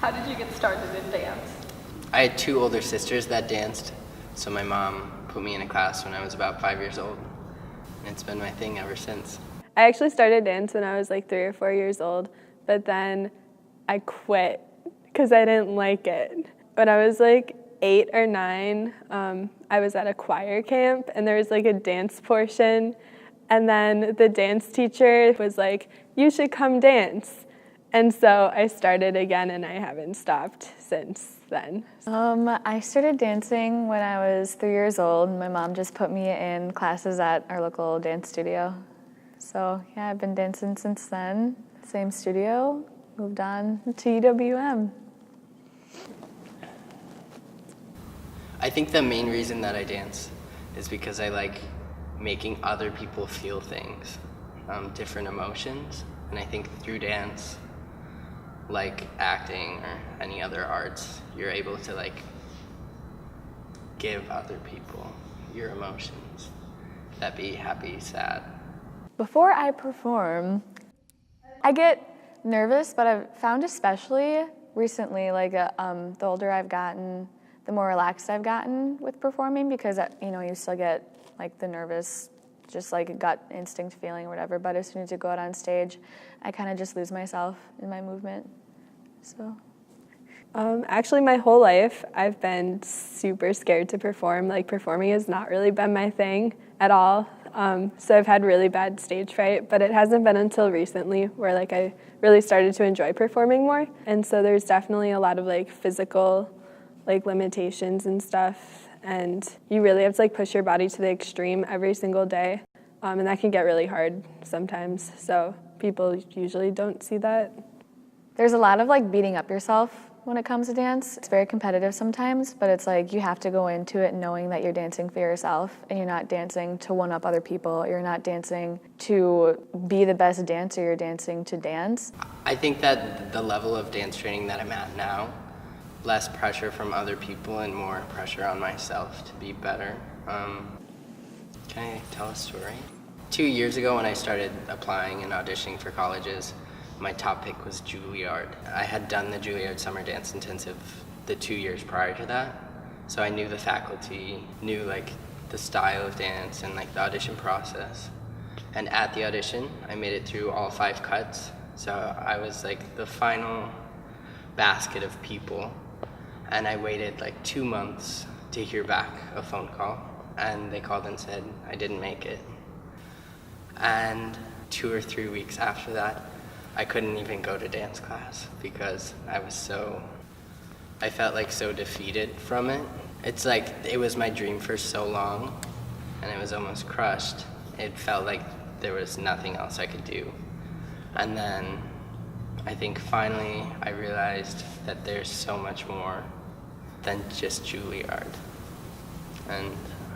How did you get started in dance? I had two older sisters that danced, so my mom put me in a class when I was about 5 years old. And it's been my thing ever since. I actually started dance when I was like 3 or 4 years old, but then I quit because I didn't like it. When I was like 8 or 9, I was at a choir camp and there was like a dance portion, and then the dance teacher was like, "You should come dance." And so I started again and I haven't stopped since then. I started dancing when I was 3 years old. My mom just put me in classes at our local dance studio. So yeah, I've been dancing since then. Same studio, moved on to UWM. I think the main reason that I dance is because I like making other people feel things, different emotions. And I think through dance, like acting or any other arts, you're able to like give other people your emotions. That be happy, sad. Before I perform, I get nervous, but I've found especially recently, like the older I've gotten, the more relaxed I've gotten with performing, because you still get like the nervous, just like a gut instinct feeling or whatever, but as soon as you go out on stage, I kind of just lose myself in my movement. So. Actually, my whole life, I've been super scared to perform. Like, performing has not really been my thing at all. So I've had really bad stage fright, but it hasn't been until recently where like I really started to enjoy performing more. And so there's definitely a lot of like physical like limitations and stuff, and you really have to like push your body to the extreme every single day, and that can get really hard sometimes. So people usually don't see that. There's a lot of like beating up yourself when it comes to dance. It's very competitive sometimes, but it's like you have to go into it knowing that you're dancing for yourself and you're not dancing to one-up other people. You're not dancing to be the best dancer, you're dancing to dance. I think that the level of dance training that I'm at now, less pressure from other people and more pressure on myself to be better. Can I tell a story? 2 years ago when I started applying and auditioning for colleges, my top pick was Juilliard. I had done the Juilliard Summer Dance Intensive the 2 years prior to that, so I knew the faculty, knew like the style of dance and like the audition process. And at the audition, I made it through all 5 cuts, so I was like the final basket of people, and I waited like 2 months to hear back a phone call, and they called and said I didn't make it. And 2 or 3 weeks after that, I couldn't even go to dance class because I felt like so defeated from it. It's like it was my dream for so long and it was almost crushed. It felt like there was nothing else I could do. And then I think finally I realized that there's so much more than just Juilliard. And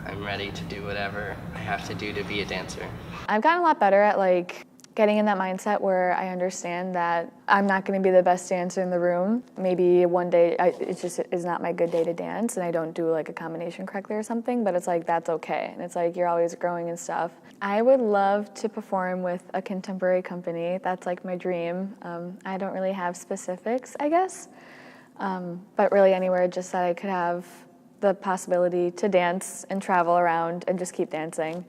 I'm ready to do whatever I have to do to be a dancer. I've gotten a lot better at like getting in that mindset where I understand that I'm not going to be the best dancer in the room. Maybe one day it just is not my good day to dance and I don't do like a combination correctly or something, but it's like that's okay. And it's like you're always growing and stuff. I would love to perform with a contemporary company. That's like my dream. I don't really have specifics, I guess, but really anywhere just that I could have the possibility to dance and travel around and just keep dancing.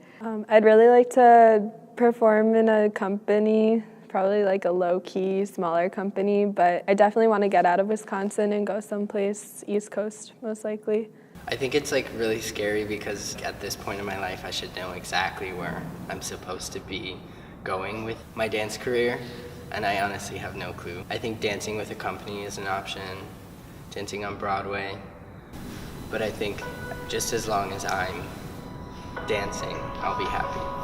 I'd really like to perform in a company, probably like a low-key, smaller company, but I definitely want to get out of Wisconsin and go someplace East Coast, most likely. I think it's like really scary because at this point in my life I should know exactly where I'm supposed to be going with my dance career, and I honestly have no clue. I think dancing with a company is an option, dancing on Broadway, but I think just as long as I'm dancing, I'll be happy.